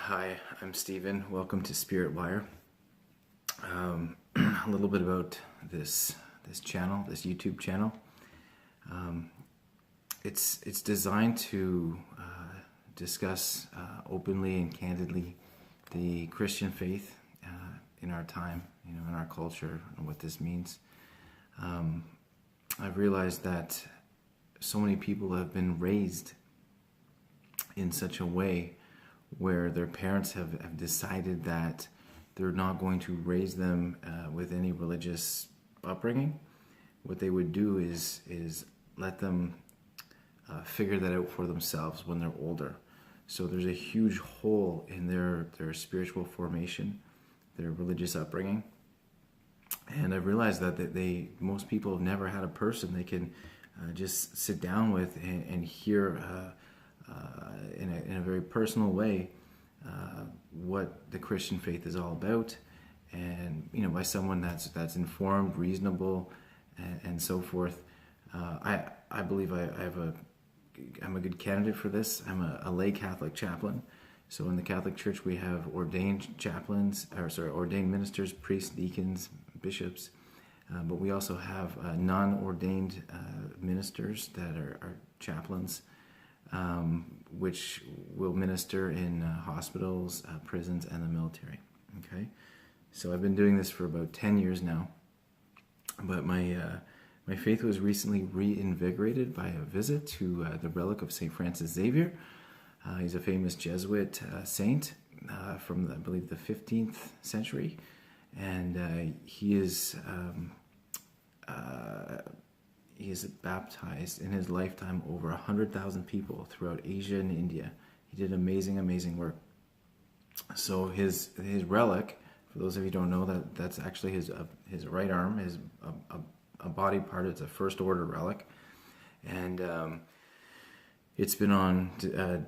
Hi, I'm Steven. Welcome to SPIRITWIRE. A little bit about this channel, this YouTube channel. It's designed to discuss openly and candidly the Christian faith in our time, in our culture, and what this means. I've realized that so many people have been raised in such a way where their parents have decided that they're not going to raise them with any religious upbringing. What they would do is let them figure that out for themselves when they're older. So there's a huge hole in their spiritual formation, their religious upbringing. And I've realized that most people have never had a person they can just sit down with and hear in a very personal way what the Christian faith is all about, and by someone that's informed, reasonable, and so forth. I believe I'm a good candidate for this. I'm a lay Catholic chaplain. So in the Catholic Church we have ordained ordained ministers, priests, deacons, bishops, but we also have non-ordained ministers that are chaplains, which will minister in hospitals, prisons, and the military. Okay, so I've been doing this for about 10 years now, but my faith was recently reinvigorated by a visit to the relic of St. Francis Xavier. He's a famous Jesuit saint from, I believe, the 15th century, and he is baptized in his lifetime over 100,000 people throughout Asia and India. He did amazing work. So his relic, for those of you who don't know, that's actually his right arm, a body part. It's a first order relic, and it's been on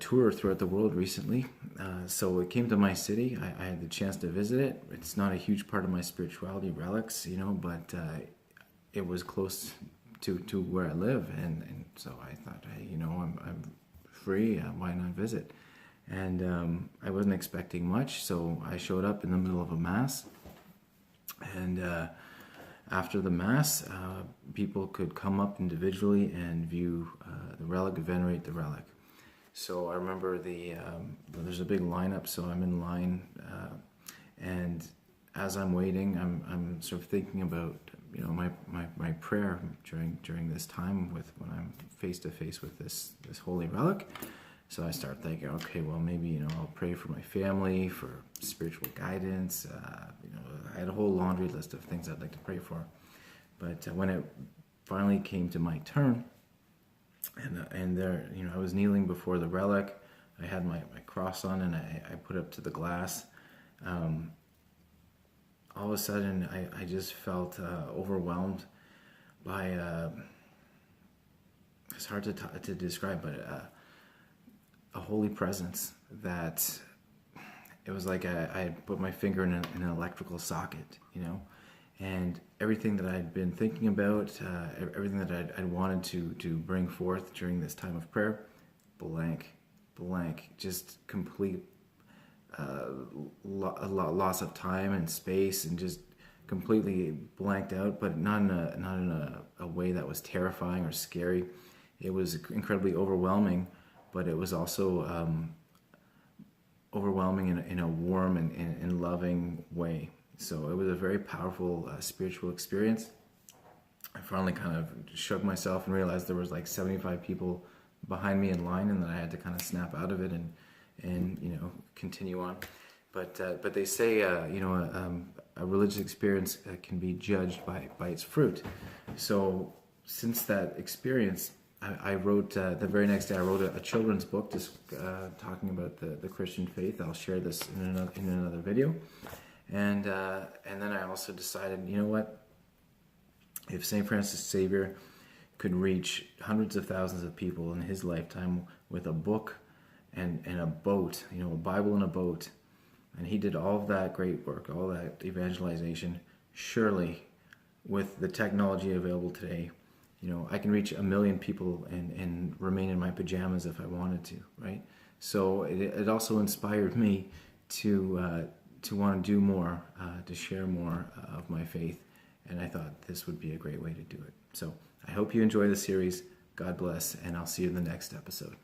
tour throughout the world recently. So it came to my city. I had the chance to visit it. It's not a huge part of my spirituality, relics, but it was close to where I live, and so I thought, hey, I'm free, why not visit? And I wasn't expecting much, so I showed up in the middle of a mass, and after the mass, people could come up individually and view the relic, venerate the relic. So I remember there's a big lineup, so I'm in line, and as I'm waiting, I'm sort of thinking about my prayer during this time when I'm face to face with this holy relic. So I start thinking, okay, well, maybe I'll pray for my family, for spiritual guidance. I had a whole laundry list of things I'd like to pray for. But when it finally came to my turn, and there, I was kneeling before the relic. I had my cross on, and I put it up to the glass. All of a sudden, I just felt overwhelmed by, it's hard to describe, but a holy presence that it was like I had put my finger in an electrical socket, and everything that I'd been thinking about, everything that I'd wanted to bring forth during this time of prayer, blank, just complete loss of time and space, and just completely blanked out, but not in a way that was terrifying or scary. It was incredibly overwhelming, but it was also overwhelming in a warm and loving way. So it was a very powerful spiritual experience. I finally kind of shook myself and realized there was like 75 people behind me in line, and that I had to kind of snap out of it and continue on. But they say a religious experience can be judged by its fruit. So since that experience, I wrote the very next day. I wrote a children's book just talking about the Christian faith. I'll share this in another video. And then I also decided, what? If St. Francis Xavier could reach hundreds of thousands of people in his lifetime with a book and a boat, a Bible and a boat, and he did all of that great work, all that evangelization, surely with the technology available today, I can reach 1 million people and remain in my pajamas if I wanted to, right? So it also inspired me to want to do more, to share more of my faith, and I thought this would be a great way to do it. So I hope you enjoy the series. God bless, and I'll see you in the next episode.